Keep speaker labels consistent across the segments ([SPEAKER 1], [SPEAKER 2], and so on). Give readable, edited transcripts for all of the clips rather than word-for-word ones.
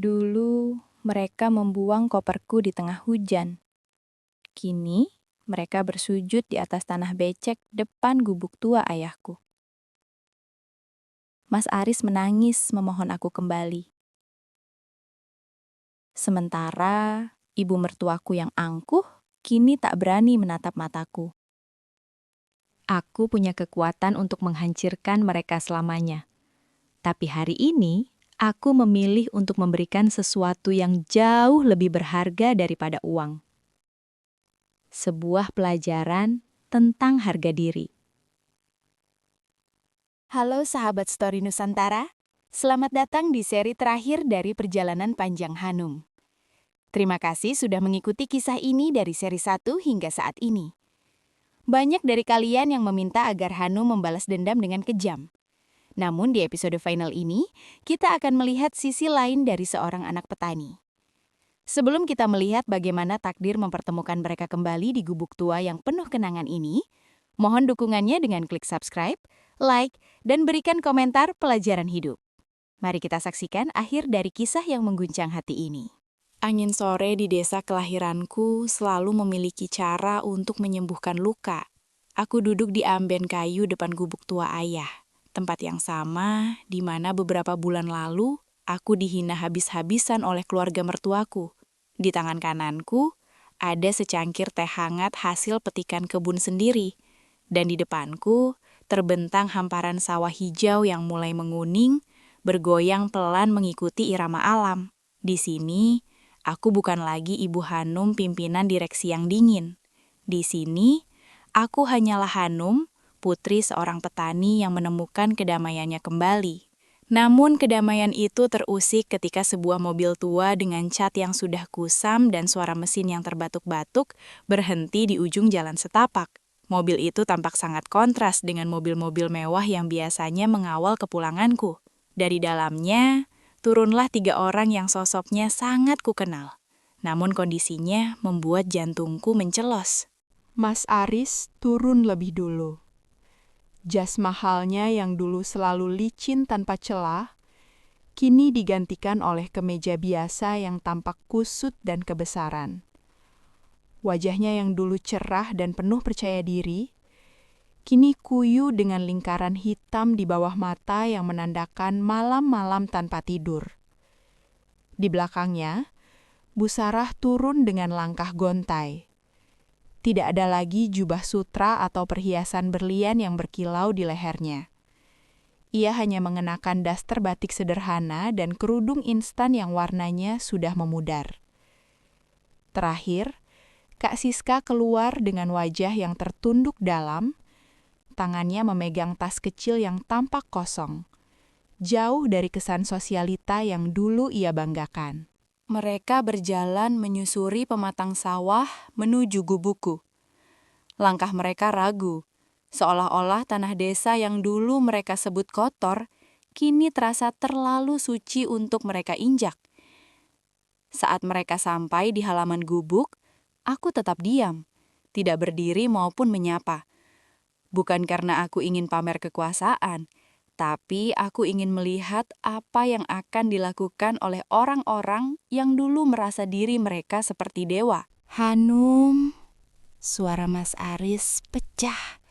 [SPEAKER 1] Dulu, mereka membuang koperku di tengah hujan. Kini, mereka bersujud di atas tanah becek depan gubuk tua ayahku. Mas Aris menangis memohon aku kembali. Sementara, ibu mertuaku yang angkuh kini tak berani menatap mataku. Aku punya kekuatan untuk menghancurkan mereka selamanya. Tapi hari ini, aku memilih untuk memberikan sesuatu yang jauh lebih berharga daripada uang. Sebuah pelajaran tentang harga diri.
[SPEAKER 2] Halo sahabat Story Nusantara, selamat datang di seri terakhir dari perjalanan panjang Hanum. Terima kasih sudah mengikuti kisah ini dari seri 1 hingga saat ini. Banyak dari kalian yang meminta agar Hanum membalas dendam dengan kejam. Namun di episode final ini, kita akan melihat sisi lain dari seorang anak petani. Sebelum kita melihat bagaimana takdir mempertemukan mereka kembali di gubuk tua yang penuh kenangan ini, mohon dukungannya dengan klik subscribe, like, dan berikan komentar pelajaran hidup. Mari kita saksikan akhir dari kisah yang mengguncang hati ini. Angin sore di desa kelahiranku selalu memiliki cara untuk menyembuhkan luka. Aku duduk di amben kayu depan gubuk tua ayah, tempat yang sama di mana beberapa bulan lalu aku dihina habis-habisan oleh keluarga mertuaku. Di tangan kananku ada secangkir teh hangat hasil petikan kebun sendiri, dan di depanku terbentang hamparan sawah hijau yang mulai menguning, bergoyang pelan mengikuti irama alam. Di sini, aku bukan lagi Ibu Hanum pimpinan direksi yang dingin. Di sini, aku hanyalah Hanum, putri seorang petani yang menemukan kedamaiannya kembali. Namun kedamaian itu terusik ketika sebuah mobil tua dengan cat yang sudah kusam dan suara mesin yang terbatuk-batuk berhenti di ujung jalan setapak. Mobil itu tampak sangat kontras dengan mobil-mobil mewah yang biasanya mengawal kepulanganku. Dari dalamnya, turunlah 3 orang yang sosoknya sangat kukenal. Namun kondisinya membuat jantungku mencelos.
[SPEAKER 3] Mas Aris turun lebih dulu. Jas mahalnya yang dulu selalu licin tanpa celah, kini digantikan oleh kemeja biasa yang tampak kusut dan kebesaran. Wajahnya yang dulu cerah dan penuh percaya diri, kini kuyu dengan lingkaran hitam di bawah mata yang menandakan malam-malam tanpa tidur. Di belakangnya, Bu Sarah turun dengan langkah gontai. Tidak ada lagi jubah sutra atau perhiasan berlian yang berkilau di lehernya. Ia hanya mengenakan daster batik sederhana dan kerudung instan yang warnanya sudah memudar. Terakhir, Kak Siska keluar dengan wajah yang tertunduk dalam, tangannya memegang tas kecil yang tampak kosong, jauh dari kesan sosialita yang dulu ia banggakan.
[SPEAKER 2] Mereka berjalan menyusuri pematang sawah menuju gubukku. Langkah mereka ragu, seolah-olah tanah desa yang dulu mereka sebut kotor, kini terasa terlalu suci untuk mereka injak. Saat mereka sampai di halaman gubuk, aku tetap diam, tidak berdiri maupun menyapa. Bukan karena aku ingin pamer kekuasaan, tapi aku ingin melihat apa yang akan dilakukan oleh orang-orang yang dulu merasa diri mereka seperti dewa.
[SPEAKER 4] Hanum, suara Mas Aris pecah,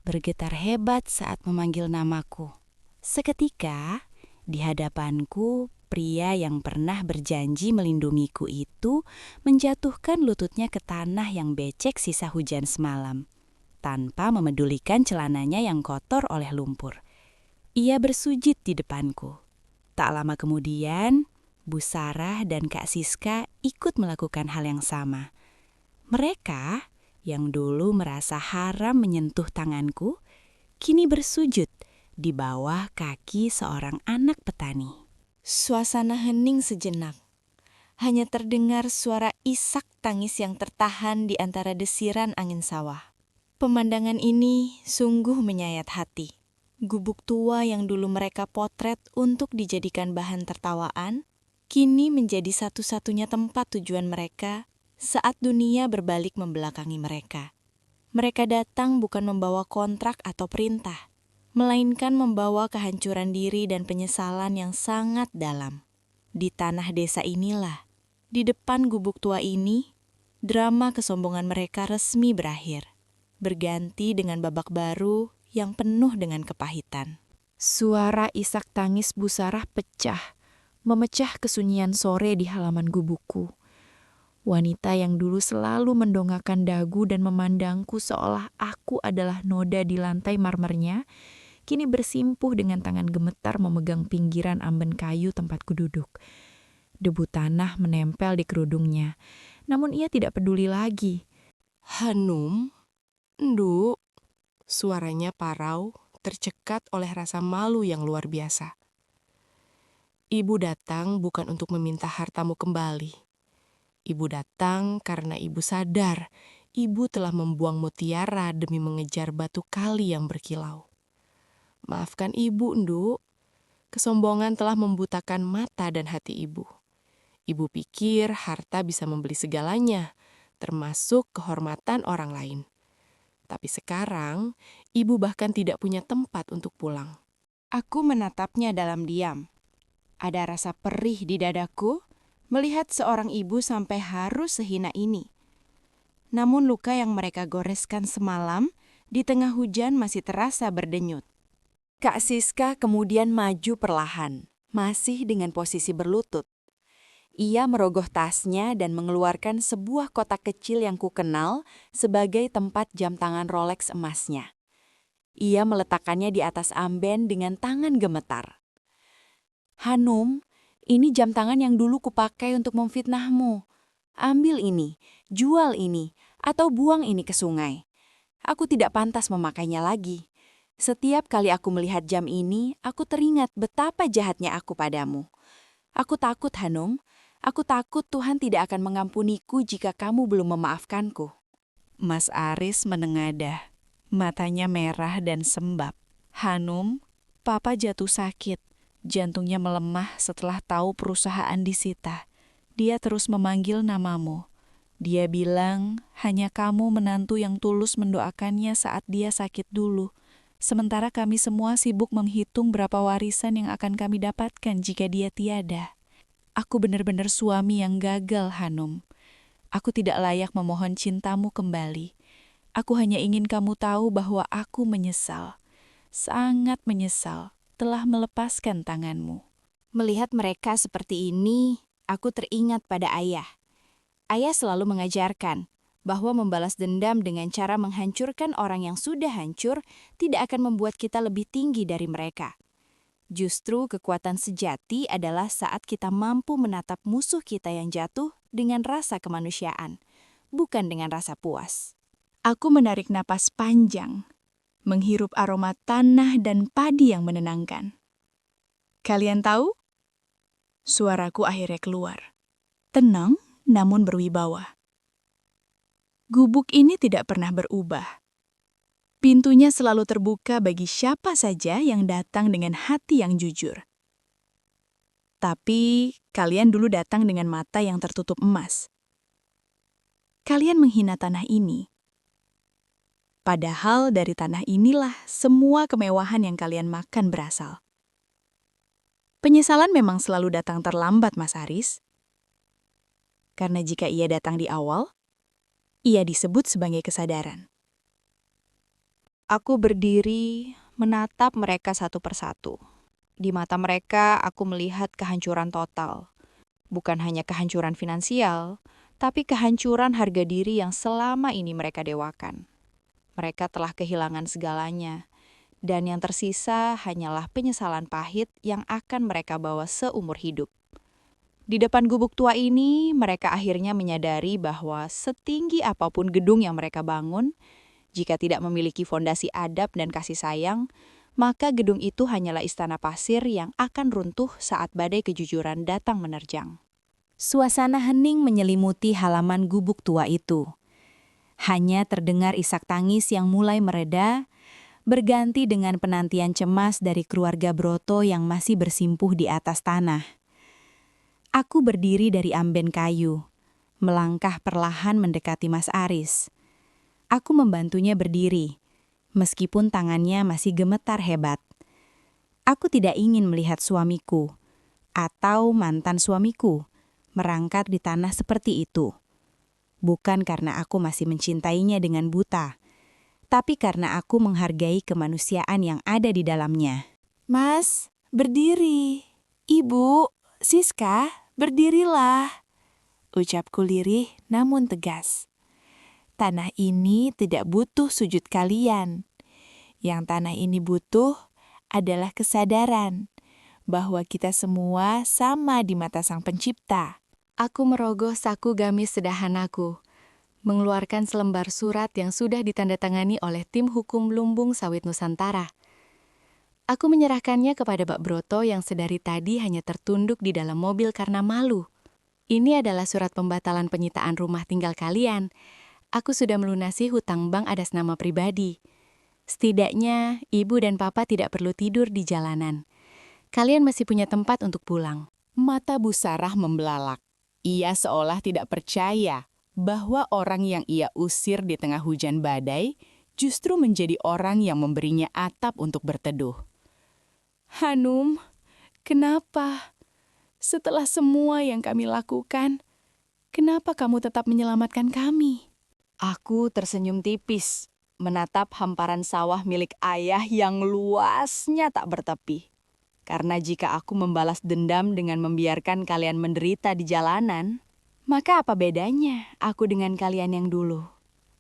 [SPEAKER 4] bergetar hebat saat memanggil namaku. Seketika, di hadapanku, pria yang pernah berjanji melindungiku itu menjatuhkan lututnya ke tanah yang becek sisa hujan semalam, tanpa memedulikan celananya yang kotor oleh lumpur. Ia bersujud di depanku. Tak lama kemudian, Bu Sarah dan Kak Siska ikut melakukan hal yang sama. Mereka yang dulu merasa haram menyentuh tanganku, kini bersujud di bawah kaki seorang anak petani.
[SPEAKER 2] Suasana hening sejenak. Hanya terdengar suara isak tangis yang tertahan di antara desiran angin sawah. Pemandangan ini sungguh menyayat hati. Gubuk tua yang dulu mereka potret untuk dijadikan bahan tertawaan, kini menjadi satu-satunya tempat tujuan mereka saat dunia berbalik membelakangi mereka. Mereka datang bukan membawa kontrak atau perintah, melainkan membawa kehancuran diri dan penyesalan yang sangat dalam.
[SPEAKER 4] Di tanah desa inilah, di depan gubuk tua ini, drama kesombongan mereka resmi berakhir, berganti dengan babak baru yang penuh dengan kepahitan.
[SPEAKER 1] Suara isak tangis Bu Sarah pecah, memecah kesunyian sore di halaman gubukku. Wanita yang dulu selalu mendongakkan dagu dan memandangku seolah aku adalah noda di lantai marmernya, kini bersimpuh dengan tangan gemetar memegang pinggiran amben kayu tempatku duduk. Debu tanah menempel di kerudungnya, namun ia tidak peduli lagi.
[SPEAKER 5] Hanum, Nduk, suaranya parau, tercekat oleh rasa malu yang luar biasa. Ibu datang bukan untuk meminta hartamu kembali. Ibu datang karena ibu sadar ibu telah membuang mutiara demi mengejar batu kali yang berkilau. Maafkan ibu, Nduk. Kesombongan telah membutakan mata dan hati ibu. Ibu pikir harta bisa membeli segalanya, termasuk kehormatan orang lain. Tapi sekarang, ibu bahkan tidak punya tempat untuk pulang.
[SPEAKER 2] Aku menatapnya dalam diam. Ada rasa perih di dadaku melihat seorang ibu sampai harus sehina ini. Namun luka yang mereka goreskan semalam di tengah hujan masih terasa berdenyut.
[SPEAKER 4] Kak Siska kemudian maju perlahan, masih dengan posisi berlutut. Ia merogoh tasnya dan mengeluarkan sebuah kotak kecil yang kukenal sebagai tempat jam tangan Rolex emasnya. Ia meletakkannya di atas amben dengan tangan gemetar. "Hanum, ini jam tangan yang dulu kupakai untuk memfitnahmu. Ambil ini, jual ini, atau buang ini ke sungai. Aku tidak pantas memakainya lagi. Setiap kali aku melihat jam ini, aku teringat betapa jahatnya aku padamu. Aku takut, Hanum. Aku takut Tuhan tidak akan mengampuniku jika kamu belum memaafkanku." Mas Aris menengadah. Matanya merah dan sembab. "Hanum, Papa jatuh sakit. Jantungnya melemah setelah tahu perusahaan disita. Dia terus memanggil namamu. Dia bilang hanya kamu menantu yang tulus mendoakannya saat dia sakit dulu. Sementara kami semua sibuk menghitung berapa warisan yang akan kami dapatkan jika dia tiada. Aku benar-benar suami yang gagal, Hanum. Aku tidak layak memohon cintamu kembali. Aku hanya ingin kamu tahu bahwa aku menyesal. Sangat menyesal telah melepaskan tanganmu."
[SPEAKER 2] Melihat mereka seperti ini, aku teringat pada ayah. Ayah selalu mengajarkan bahwa membalas dendam dengan cara menghancurkan orang yang sudah hancur tidak akan membuat kita lebih tinggi dari mereka. Justru kekuatan sejati adalah saat kita mampu menatap musuh kita yang jatuh dengan rasa kemanusiaan, bukan dengan rasa puas.
[SPEAKER 3] Aku menarik napas panjang, menghirup aroma tanah dan padi yang menenangkan. Kalian tahu? Suaraku akhirnya keluar. Tenang, namun berwibawa. Gubuk ini tidak pernah berubah. Pintunya selalu terbuka bagi siapa saja yang datang dengan hati yang jujur. Tapi kalian dulu datang dengan mata yang tertutup emas. Kalian menghina tanah ini. Padahal dari tanah inilah semua kemewahan yang kalian makan berasal. Penyesalan memang selalu datang terlambat, Mas Aris. Karena jika ia datang di awal, ia disebut sebagai kesadaran.
[SPEAKER 1] Aku berdiri, menatap mereka satu persatu. Di mata mereka, aku melihat kehancuran total. Bukan hanya kehancuran finansial, tapi kehancuran harga diri yang selama ini mereka dewakan. Mereka telah kehilangan segalanya, dan yang tersisa hanyalah penyesalan pahit yang akan mereka bawa seumur hidup. Di depan gubuk tua ini, mereka akhirnya menyadari bahwa setinggi apapun gedung yang mereka bangun, jika tidak memiliki fondasi adab dan kasih sayang, maka gedung itu hanyalah istana pasir yang akan runtuh saat badai kejujuran datang menerjang.
[SPEAKER 4] Suasana hening menyelimuti halaman gubuk tua itu. Hanya terdengar isak tangis yang mulai mereda, berganti dengan penantian cemas dari keluarga Broto yang masih bersimpuh di atas tanah. Aku berdiri dari amben kayu, melangkah perlahan mendekati Mas Aris. Aku membantunya berdiri, meskipun tangannya masih gemetar hebat. Aku tidak ingin melihat suamiku. atau mantan suamiku merangkak di tanah seperti itu. Bukan karena aku masih mencintainya dengan buta, tapi karena aku menghargai kemanusiaan yang ada di dalamnya.
[SPEAKER 2] Mas, berdiri. Ibu, Siska, berdirilah. Ucapku lirih namun tegas. Tanah ini tidak butuh sujud kalian. Yang tanah ini butuh adalah kesadaran bahwa kita semua sama di mata Sang Pencipta.
[SPEAKER 1] Aku merogoh saku gamis sederhanaku, mengeluarkan selembar surat yang sudah ditandatangani oleh tim hukum lumbung sawit Nusantara. Aku menyerahkannya kepada Pak Broto yang sedari tadi hanya tertunduk di dalam mobil karena malu. Ini adalah surat pembatalan penyitaan rumah tinggal kalian. Aku sudah melunasi hutang bank atas nama pribadi. Setidaknya, ibu dan papa tidak perlu tidur di jalanan. Kalian masih punya tempat untuk pulang.
[SPEAKER 3] Mata Bu Sarah membelalak. Ia seolah tidak percaya bahwa orang yang ia usir di tengah hujan badai justru menjadi orang yang memberinya atap untuk berteduh. Hanum, kenapa? Setelah semua yang kami lakukan, kenapa kamu tetap menyelamatkan kami?
[SPEAKER 1] Aku tersenyum tipis, menatap hamparan sawah milik ayah yang luasnya tak bertepi. Karena jika aku membalas dendam dengan membiarkan kalian menderita di jalanan, maka apa bedanya aku dengan kalian yang dulu?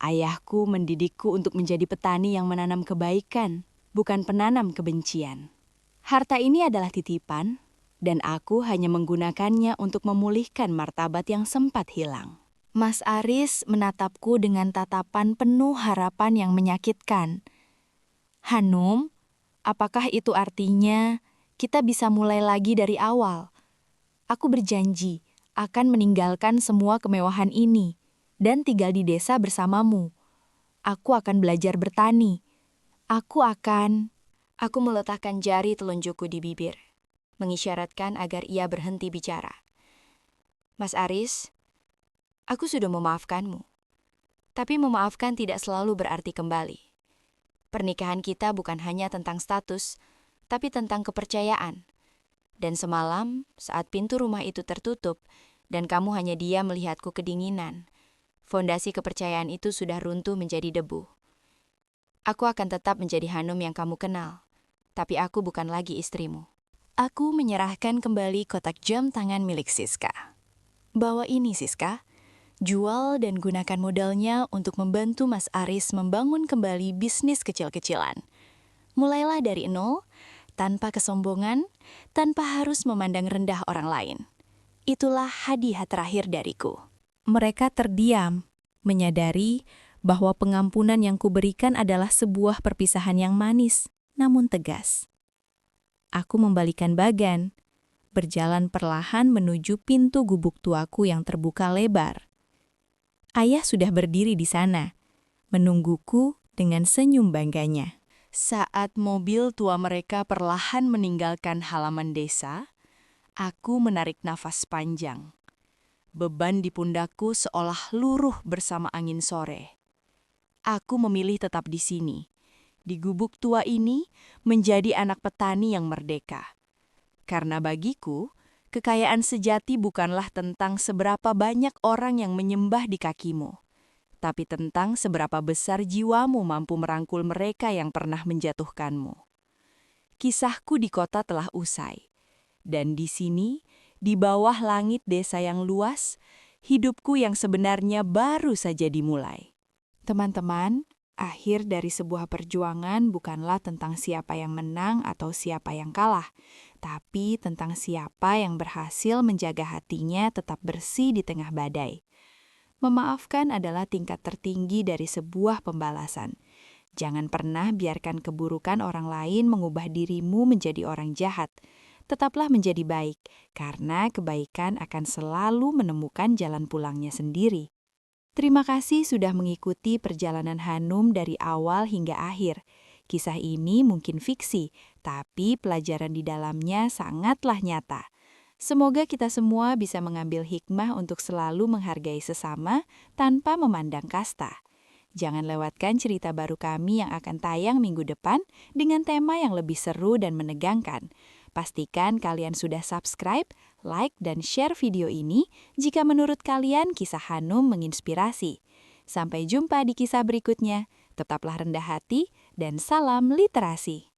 [SPEAKER 1] Ayahku mendidikku untuk menjadi petani yang menanam kebaikan, bukan penanam kebencian. Harta ini adalah titipan, dan aku hanya menggunakannya untuk memulihkan martabat yang sempat hilang. Mas Aris menatapku dengan tatapan penuh harapan yang menyakitkan. Hanum, apakah itu artinya kita bisa mulai lagi dari awal? Aku berjanji akan meninggalkan semua kemewahan ini dan tinggal di desa bersamamu. Aku akan belajar bertani. Aku meletakkan jari telunjukku di bibir, mengisyaratkan agar ia berhenti bicara. Mas Aris, aku sudah memaafkanmu. Tapi memaafkan tidak selalu berarti kembali. Pernikahan kita bukan hanya tentang status, tapi tentang kepercayaan. Dan semalam, saat pintu rumah itu tertutup, dan kamu hanya diam melihatku kedinginan, fondasi kepercayaan itu sudah runtuh menjadi debu. Aku akan tetap menjadi Hanum yang kamu kenal, tapi aku bukan lagi istrimu. Aku menyerahkan kembali kotak jam tangan milik Siska. Bawa ini, Siska. Jual dan gunakan modalnya untuk membantu Mas Aris membangun kembali bisnis kecil-kecilan. Mulailah dari nol, tanpa kesombongan, tanpa harus memandang rendah orang lain. Itulah hadiah terakhir dariku. Mereka terdiam, menyadari bahwa pengampunan yang kuberikan adalah sebuah perpisahan yang manis, namun tegas. Aku membalikan bagan, berjalan perlahan menuju pintu gubuk tuaku yang terbuka lebar. Ayah sudah berdiri di sana, menungguku dengan senyum bangganya. Saat mobil tua mereka perlahan meninggalkan halaman desa, aku menarik nafas panjang. Beban di pundakku seolah luruh bersama angin sore. Aku memilih tetap di sini, di gubuk tua ini, menjadi anak petani yang merdeka. Karena bagiku, kekayaan sejati bukanlah tentang seberapa banyak orang yang menyembah di kakimu, tapi tentang seberapa besar jiwamu mampu merangkul mereka yang pernah menjatuhkanmu. Kisahku di kota telah usai, dan di sini, di bawah langit desa yang luas, hidupku yang sebenarnya baru saja dimulai.
[SPEAKER 2] Teman-teman, akhir dari sebuah perjuangan bukanlah tentang siapa yang menang atau siapa yang kalah, tapi tentang siapa yang berhasil menjaga hatinya tetap bersih di tengah badai. Memaafkan adalah tingkat tertinggi dari sebuah pembalasan. Jangan pernah biarkan keburukan orang lain mengubah dirimu menjadi orang jahat. Tetaplah menjadi baik, karena kebaikan akan selalu menemukan jalan pulangnya sendiri. Terima kasih sudah mengikuti perjalanan Hanum dari awal hingga akhir. Kisah ini mungkin fiksi, tapi pelajaran di dalamnya sangatlah nyata. Semoga kita semua bisa mengambil hikmah untuk selalu menghargai sesama tanpa memandang kasta. Jangan lewatkan cerita baru kami yang akan tayang minggu depan dengan tema yang lebih seru dan menegangkan. Pastikan kalian sudah subscribe, like, dan share video ini jika menurut kalian kisah Hanum menginspirasi. Sampai jumpa di kisah berikutnya. Tetaplah rendah hati dan salam literasi.